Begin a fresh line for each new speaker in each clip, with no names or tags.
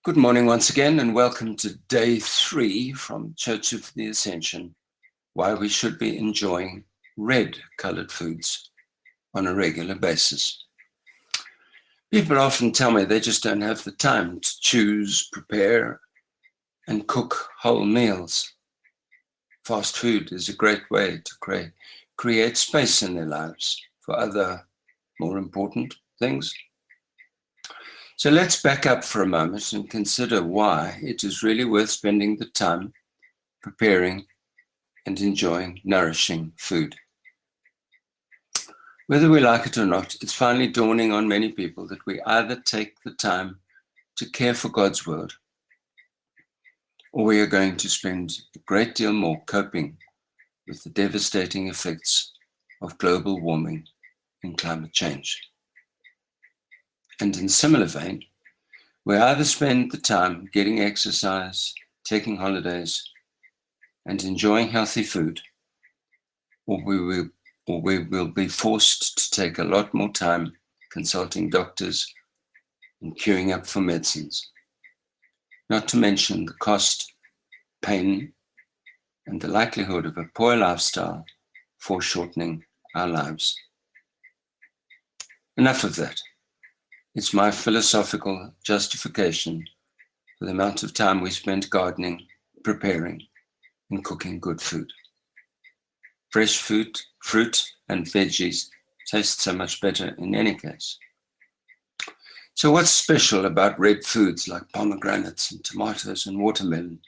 Good morning once again, and welcome to day 3 from Church of the Ascension, why we should be enjoying red-colored foods on a regular basis. People often tell me they just don't have the time to choose, prepare, and cook whole meals. Fast food is a great way to create space in their lives for other more important things. So let's back up for a moment and consider why it is really worth spending the time preparing and enjoying nourishing food. Whether we like it or not, it's finally dawning on many people that we either take the time to care for God's word, or we are going to spend a great deal more coping with the devastating effects of global warming and climate change. And in similar vein, we either spend the time getting exercise, taking holidays, and enjoying healthy food, or we will be forced to take a lot more time consulting doctors and queuing up for medicines, not to mention the cost, pain, and the likelihood of a poor lifestyle foreshortening our lives. Enough of that. It's my philosophical justification for the amount of time we spend gardening, preparing, and cooking good food. Fresh fruit and veggies taste so much better in any case. So what's special about red foods like pomegranates and tomatoes and watermelon,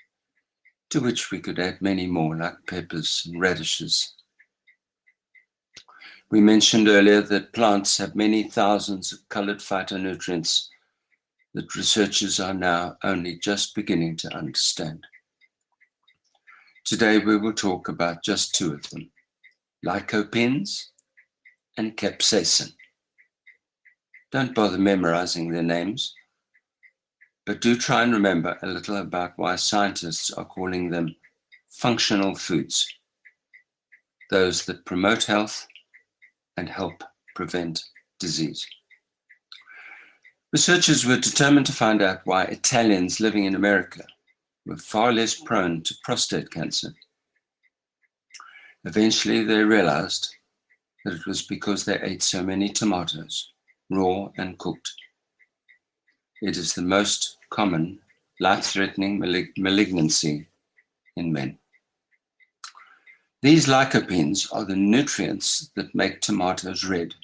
to which we could add many more like peppers and radishes? We mentioned earlier that plants have many thousands of colored phytonutrients that researchers are now only just beginning to understand. Today we will talk about just two of them, lycopenes and capsaicin. Don't bother memorizing their names, but do try and remember a little about why scientists are calling them functional foods, those that promote health and help prevent disease. Researchers were determined to find out why Italians living in America were far less prone to prostate cancer. Eventually, they realized that it was because they ate so many tomatoes, raw and cooked. It is the most common life-threatening malignancy in men. These lycopenes are the nutrients that make tomatoes red.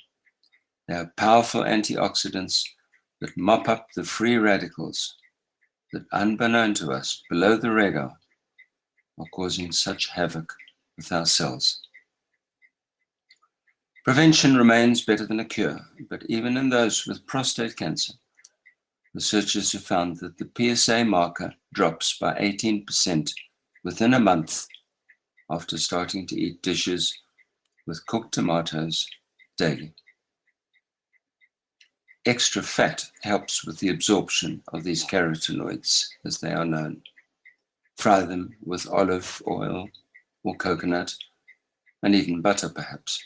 They are powerful antioxidants that mop up the free radicals that, unbeknown to us, below the radar, are causing such havoc with our cells. Prevention remains better than a cure, but even in those with prostate cancer, researchers have found that the PSA marker drops by 18% within a month after starting to eat dishes with cooked tomatoes daily. Extra fat helps with the absorption of these carotenoids, as they are known. Fry them with olive oil or coconut, and even butter perhaps.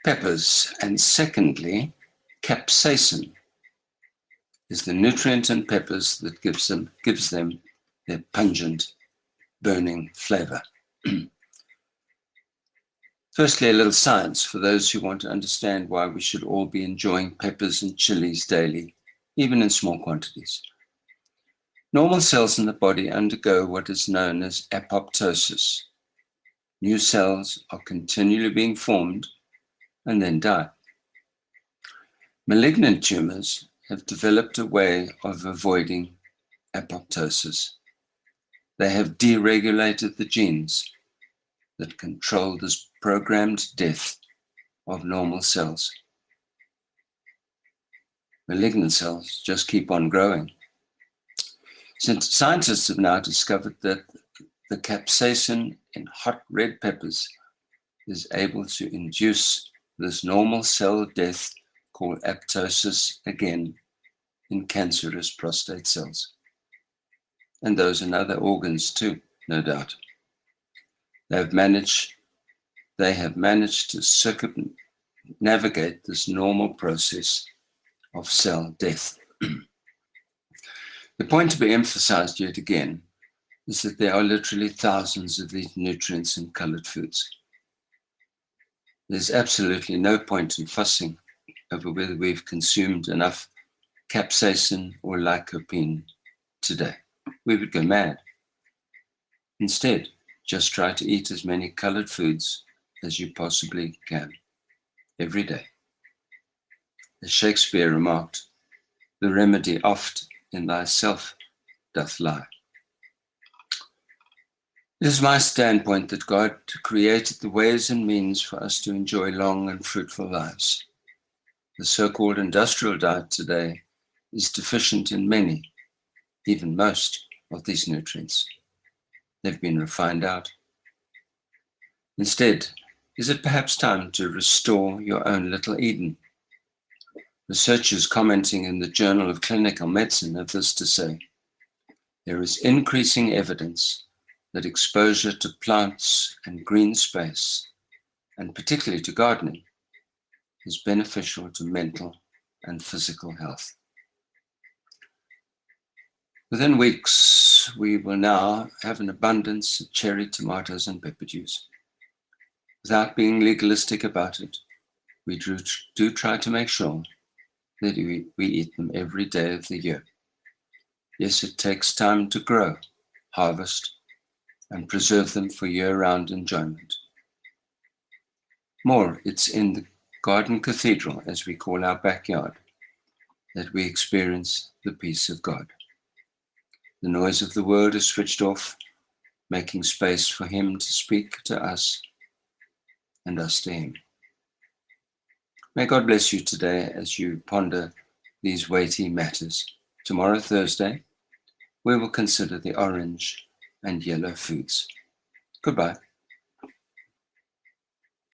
Peppers, and secondly, capsaicin is the nutrient in peppers that gives them their pungent, burning flavor. Firstly, a little science for those who want to understand why we should all be enjoying peppers and chilies daily, even in small quantities. Normal cells in the body undergo what is known as apoptosis. New cells are continually being formed and then die. Malignant tumors have developed a way of avoiding apoptosis. They have deregulated the genes that control this programmed death of normal cells. Malignant cells just keep on growing. Since scientists have now discovered that the capsaicin in hot red peppers is able to induce this normal cell death called apoptosis again in cancerous prostate cells. And those in other organs too, no doubt. They have managed to circumnavigate this normal process of cell death. The point to be emphasized yet again is that there are literally thousands of these nutrients in colored foods. There's absolutely no point in fussing over whether we've consumed enough capsaicin or lycopene today. We would go mad. Instead, just try to eat as many colored foods as you possibly can every day. As Shakespeare remarked, the remedy oft in thyself doth lie. It is my standpoint that God created the ways and means for us to enjoy long and fruitful lives. The so-called industrial diet today is deficient in many, even most, of these nutrients. They've been refined out. Instead, is it perhaps time to restore your own little Eden? Researchers commenting in the Journal of Clinical Medicine have this to say: there is increasing evidence that exposure to plants and green space, and particularly to gardening, is beneficial to mental and physical health. Within weeks, we will now have an abundance of cherry tomatoes and pepper juice. Without being legalistic about it, we do try to make sure that we eat them every day of the year. Yes, it takes time to grow, harvest, and preserve them for year-round enjoyment. More, it's in the garden cathedral, as we call our backyard, that we experience the peace of God. The noise of the world is switched off, making space for Him to speak to us and us to Him. May God bless you today as you ponder these weighty matters. Tomorrow, Thursday, we will consider the orange and yellow foods. Goodbye.